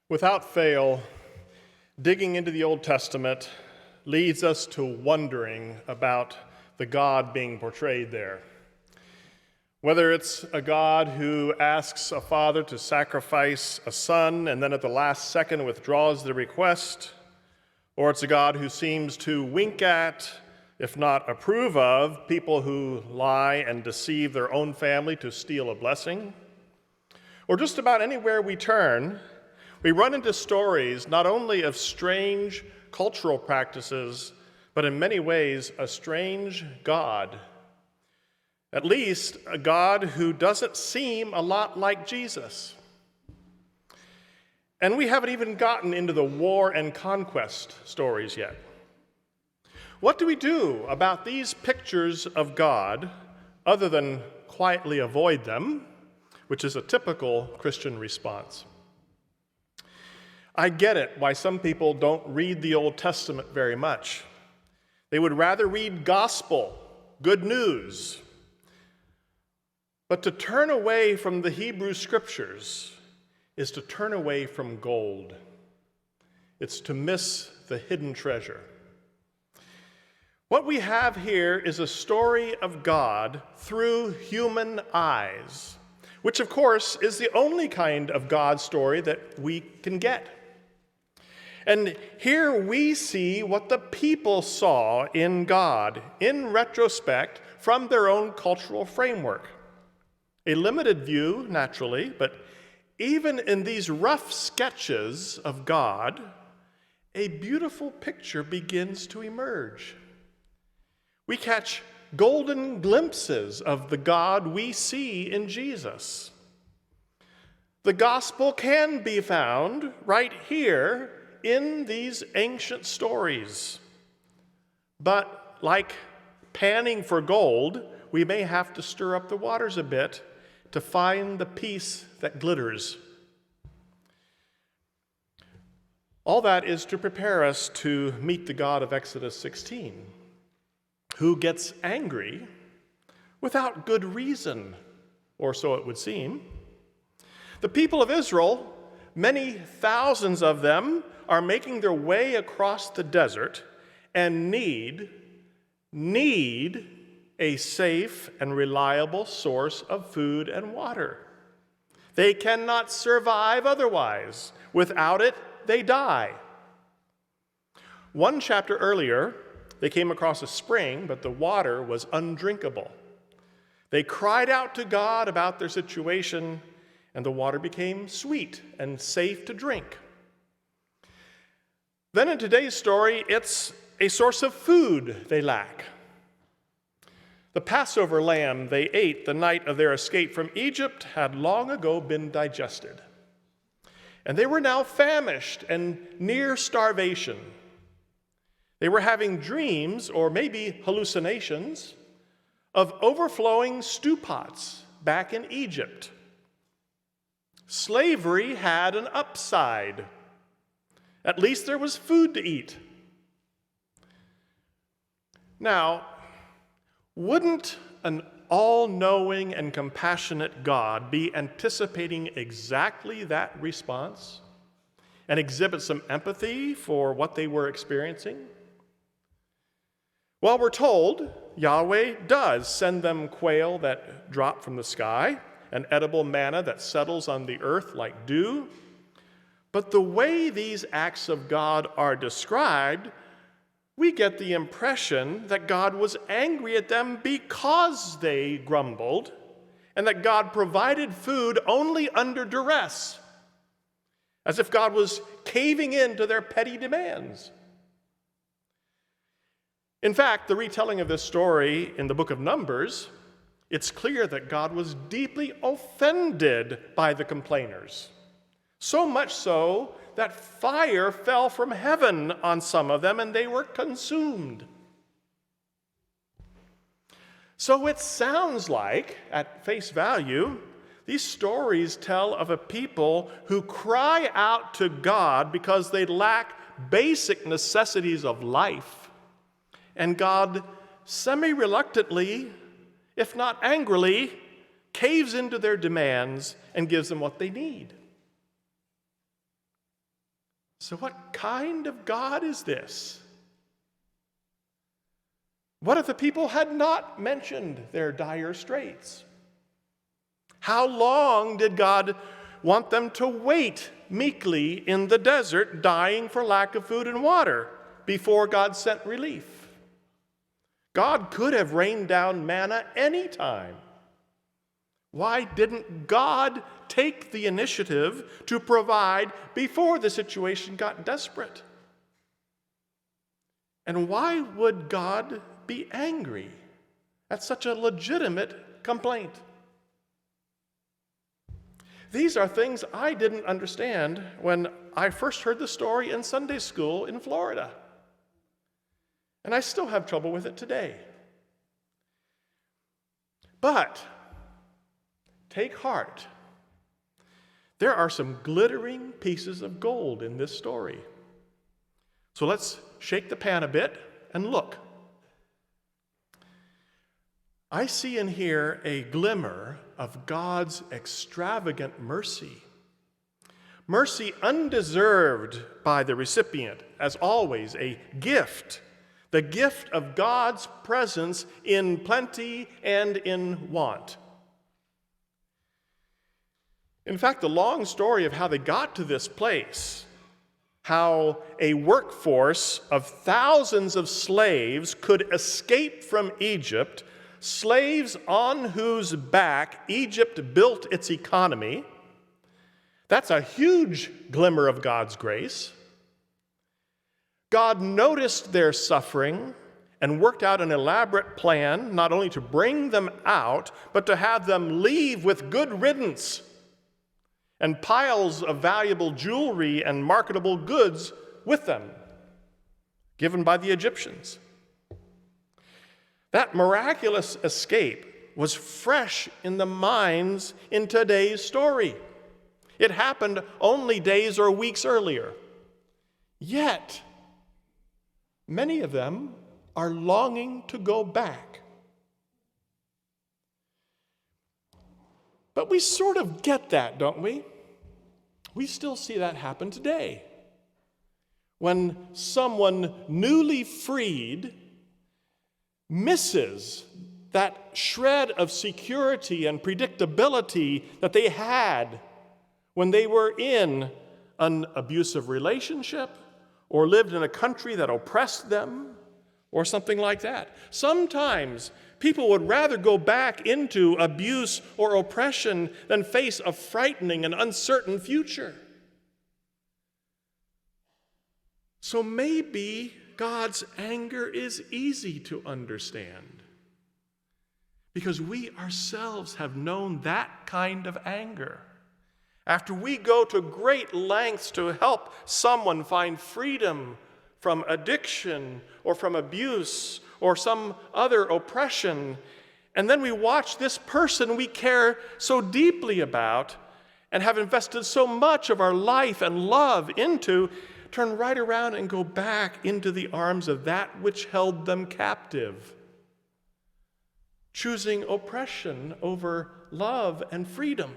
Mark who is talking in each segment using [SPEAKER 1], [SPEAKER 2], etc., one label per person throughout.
[SPEAKER 1] Without fail, digging into the Old Testament leads us to wondering about the God being portrayed there. Whether it's a God who asks a father to sacrifice a son and then at the last second withdraws the request, or it's a God who seems to wink at, if not approve of, people who lie and deceive their own family to steal a blessing, or just about anywhere we turn, we run into stories not only of strange cultural practices, but in many ways a strange God. At least a God who doesn't seem a lot like Jesus. And we haven't even gotten into the war and conquest stories yet. What do we do about these pictures of God other than quietly avoid them, which is a typical Christian response? I get it why some people don't read the Old Testament very much. They would rather read gospel, good news. But to turn away from the Hebrew Scriptures is to turn away from gold. It's to miss the hidden treasure. What we have here is a story of God through human eyes, which of course is the only kind of God story that we can get. And here we see what the people saw in God, in retrospect, from their own cultural framework. A limited view, naturally, but even in these rough sketches of God, a beautiful picture begins to emerge. We catch golden glimpses of the God we see in Jesus. The gospel can be found right here in these ancient stories. But like panning for gold, we may have to stir up the waters a bit to find the piece that glitters. All that is to prepare us to meet the God of Exodus 16, who gets angry without good reason, or so it would seem. The people of Israel, many thousands of them, are making their way across the desert and need a safe and reliable source of food and water. They cannot survive otherwise. Without it, they die. One chapter earlier, they came across a spring, but the water was undrinkable. They cried out to God about their situation, and the water became sweet and safe to drink. Then in today's story, it's a source of food they lack. The Passover lamb they ate the night of their escape from Egypt had long ago been digested. And they were now famished and near starvation. They were having dreams, or maybe hallucinations, of overflowing stew pots back in Egypt. Slavery had an upside. At least there was food to eat. Now, wouldn't an all-knowing and compassionate God be anticipating exactly that response and exhibit some empathy for what they were experiencing? Well, we're told Yahweh does send them quail that drop from the sky, an edible manna that settles on the earth like dew. But the way these acts of God are described, we get the impression that God was angry at them because they grumbled, and that God provided food only under duress, as if God was caving in to their petty demands. In fact, the retelling of this story in the book of Numbers, it's clear that God was deeply offended by the complainers. So much so that fire fell from heaven on some of them and they were consumed. So it sounds like, at face value, these stories tell of a people who cry out to God because they lack basic necessities of life. And God semi-reluctantly, if not angrily, caves into their demands and gives them what they need. So what kind of God is this? What if the people had not mentioned their dire straits? How long did God want them to wait meekly in the desert, dying for lack of food and water, before God sent relief? God could have rained down manna any time. Why didn't God take the initiative to provide before the situation got desperate? And why would God be angry at such a legitimate complaint? These are things I didn't understand when I first heard the story in Sunday school in Florida. And I still have trouble with it today. But take heart. There are some glittering pieces of gold in this story. So let's shake the pan a bit and look. I see in here a glimmer of God's extravagant mercy. Mercy undeserved by the recipient, as always, a gift. The gift of God's presence in plenty and in want. In fact, the long story of how they got to this place, how a workforce of thousands of slaves could escape from Egypt, slaves on whose back Egypt built its economy, that's a huge glimmer of God's grace. God noticed their suffering and worked out an elaborate plan not only to bring them out, but to have them leave with good riddance and piles of valuable jewelry and marketable goods with them, given by the Egyptians. That miraculous escape was fresh in the minds in today's story. It happened only days or weeks earlier. Yet, many of them are longing to go back. But we sort of get that, don't we? We still see that happen today. When someone newly freed misses that shred of security and predictability that they had when they were in an abusive relationship or lived in a country that oppressed them or something like that. Sometimes people would rather go back into abuse or oppression than face a frightening and uncertain future. So maybe God's anger is easy to understand because we ourselves have known that kind of anger. After we go to great lengths to help someone find freedom from addiction or from abuse or some other oppression, and then we watch this person we care so deeply about and have invested so much of our life and love into turn right around and go back into the arms of that which held them captive, choosing oppression over love and freedom.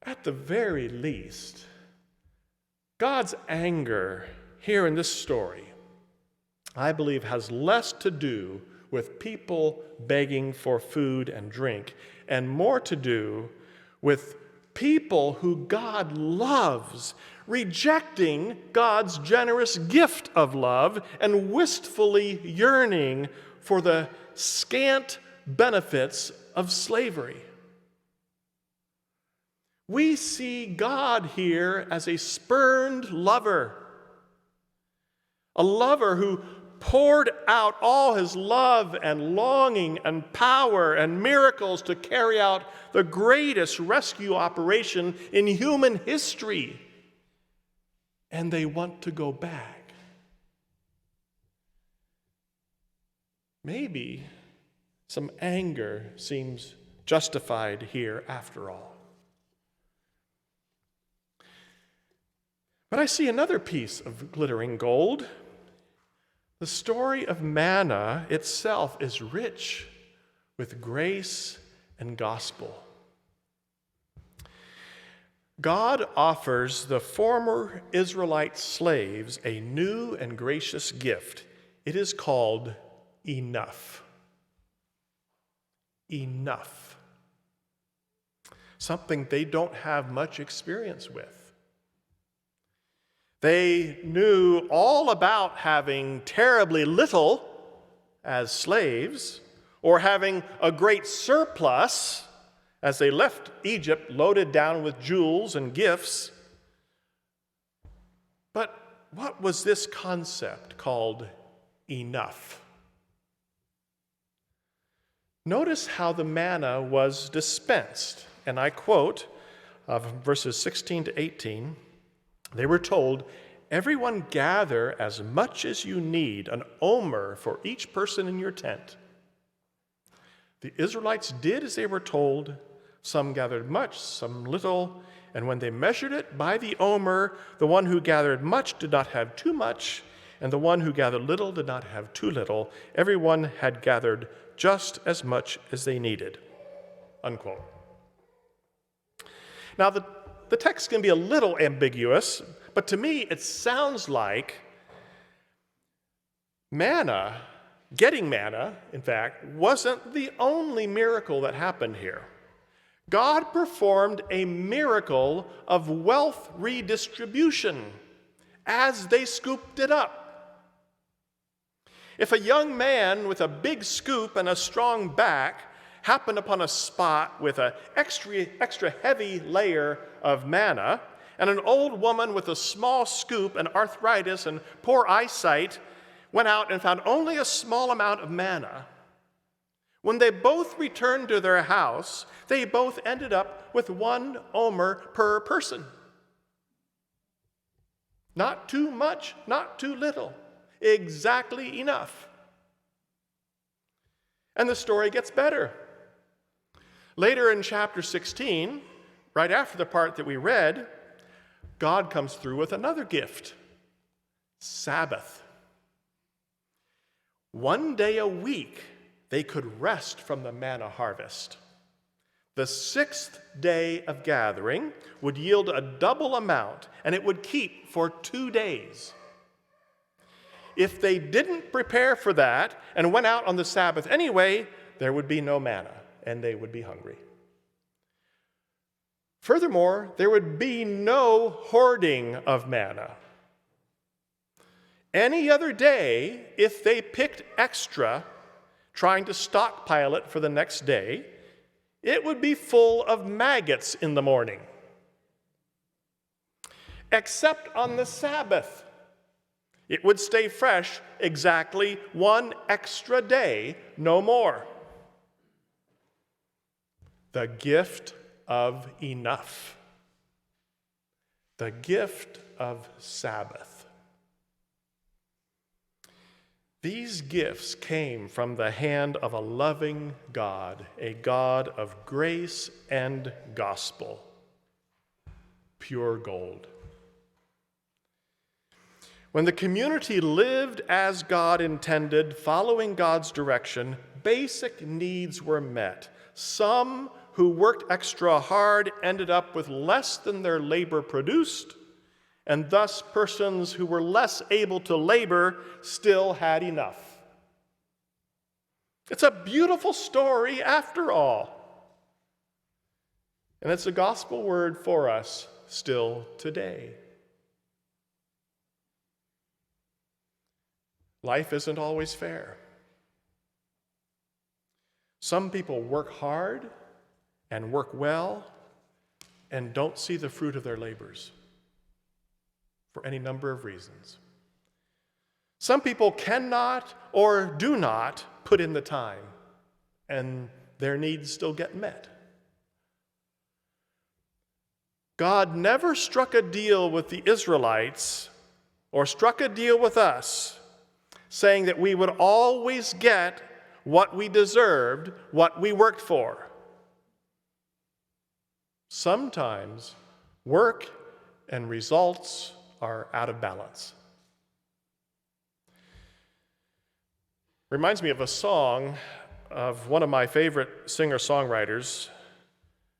[SPEAKER 1] At the very least, God's anger here in this story, I believe, has less to do with people begging for food and drink and more to do with people who God loves, rejecting God's generous gift of love and wistfully yearning for the scant benefits of slavery. We see God here as a spurned lover, a lover who poured out all his love and longing and power and miracles to carry out the greatest rescue operation in human history. And they want to go back. Maybe some anger seems justified here after all. But I see another piece of glittering gold. The story of manna itself is rich with grace and gospel. God offers the former Israelite slaves a new and gracious gift. It is called enough. Enough. Something they don't have much experience with. They knew all about having terribly little as slaves, or having a great surplus as they left Egypt loaded down with jewels and gifts. But what was this concept called enough? Notice how the manna was dispensed, and I quote verses 16 to 18. They were told, "Everyone gather as much as you need, an omer for each person in your tent." The Israelites did as they were told. Some gathered much, some little, and when they measured it by the omer, the one who gathered much did not have too much, and the one who gathered little did not have too little. Everyone had gathered just as much as they needed. Unquote. Now, the text can be a little ambiguous, but to me it sounds like manna, getting manna, in fact, wasn't the only miracle that happened here. God performed a miracle of wealth redistribution as they scooped it up. If a young man with a big scoop and a strong back happened upon a spot with an extra heavy layer of manna, and an old woman with a small scoop and arthritis and poor eyesight went out and found only a small amount of manna, when they both returned to their house, they both ended up with 1 omer per person. Not too much, not too little. Exactly enough. And the story gets better. Later in chapter 16, right after the part that we read, God comes through with another gift: Sabbath. 1 day a week, they could rest from the manna harvest. The 6th day of gathering would yield a double amount, and it would keep for 2 days. If they didn't prepare for that and went out on the Sabbath anyway, there would be no manna, and they would be hungry. Furthermore, there would be no hoarding of manna. Any other day, if they picked extra, trying to stockpile it for the next day, it would be full of maggots in the morning. Except on the Sabbath. It would stay fresh exactly 1 extra day, no more. The gift of enough. The gift of Sabbath. These gifts came from the hand of a loving God, a God of grace and gospel. Pure gold. When the community lived as God intended, following God's direction, basic needs were met. Some who worked extra hard ended up with less than their labor produced, and thus persons who were less able to labor still had enough. It's a beautiful story after all. And it's a gospel word for us still today. Life isn't always fair. Some people work hard and work well and don't see the fruit of their labors for any number of reasons. Some people cannot or do not put in the time, and their needs still get met. God never struck a deal with the Israelites or struck a deal with us saying that we would always get what we deserved, what we worked for. Sometimes work and results are out of balance. Reminds me of a song of one of my favorite singer-songwriters,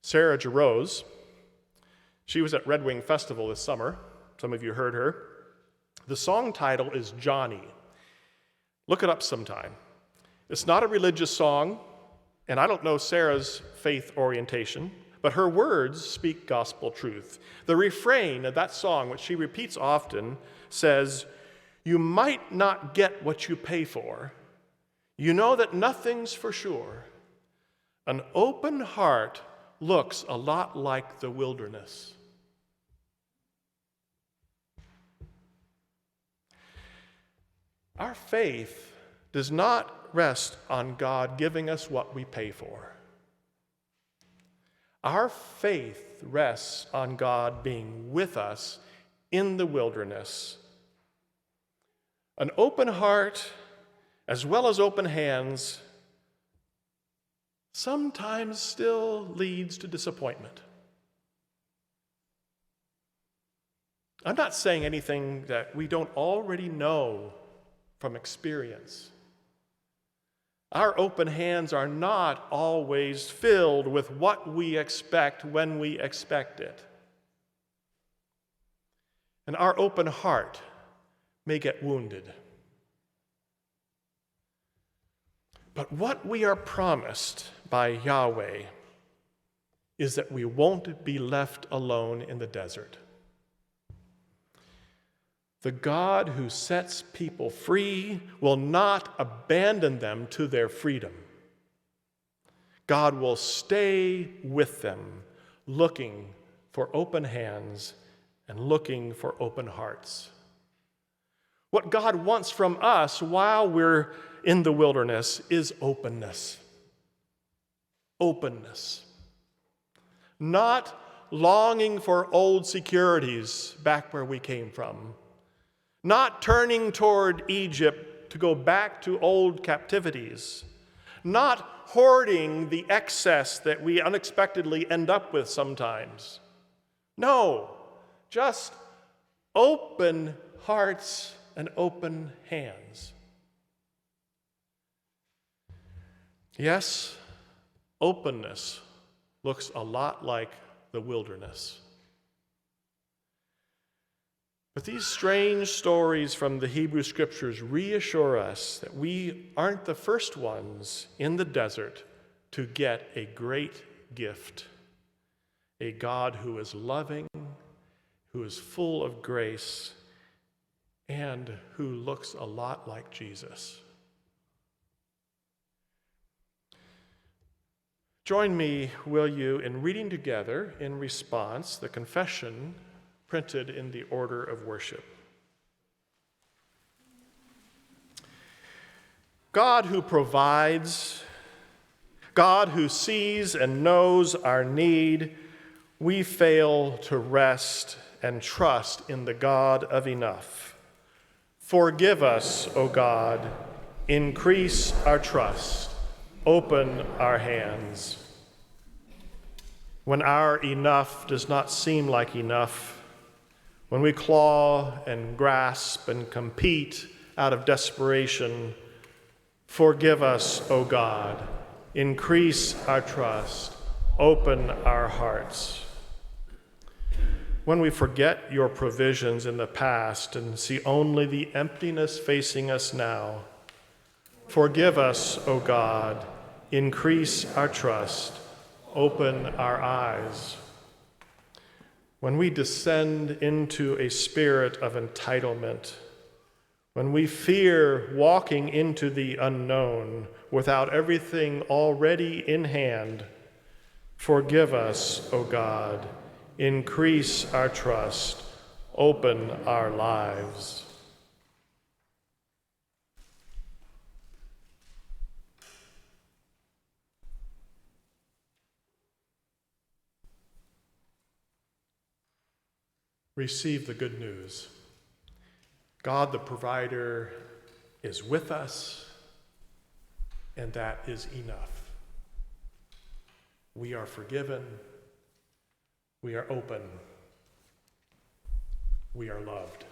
[SPEAKER 1] Sarah Jarosz. She was at Red Wing Festival this summer. Some of you heard her. The song title is Johnny. Look it up sometime. It's not a religious song, and I don't know Sarah's faith orientation, but her words speak gospel truth. The refrain of that song, which she repeats often, says, "You might not get what you pay for. You know that nothing's for sure. An open heart looks a lot like the wilderness." Our faith does not rest on God giving us what we pay for. Our faith rests on God being with us in the wilderness. An open heart, as well as open hands, sometimes still leads to disappointment. I'm not saying anything that we don't already know from experience. Our open hands are not always filled with what we expect when we expect it. And our open heart may get wounded. But what we are promised by Yahweh is that we won't be left alone in the desert. The God who sets people free will not abandon them to their freedom. God will stay with them, looking for open hands and looking for open hearts. What God wants from us while we're in the wilderness is openness. Openness. Not longing for old securities back where we came from. Not turning toward Egypt to go back to old captivities. Not hoarding the excess that we unexpectedly end up with sometimes. No, just open hearts and open hands. Yes, openness looks a lot like the wilderness. But these strange stories from the Hebrew Scriptures reassure us that we aren't the first ones in the desert to get a great gift, a God who is loving, who is full of grace, and who looks a lot like Jesus. Join me, will you, in reading together in response the confession printed in the order of worship. God who provides, God who sees and knows our need, we fail to rest and trust in the God of enough. Forgive us, O God, increase our trust, open our hands. When our enough does not seem like enough, when we claw and grasp and compete out of desperation, forgive us, O God. Increase our trust. Open our hearts. When we forget your provisions in the past and see only the emptiness facing us now, forgive us, O God. Increase our trust. Open our eyes. When we descend into a spirit of entitlement, when we fear walking into the unknown without everything already in hand, forgive us, O God. Increase our trust. Open our lives. Receive the good news. God the provider is with us, and that is enough. We are forgiven. We are open. We are loved.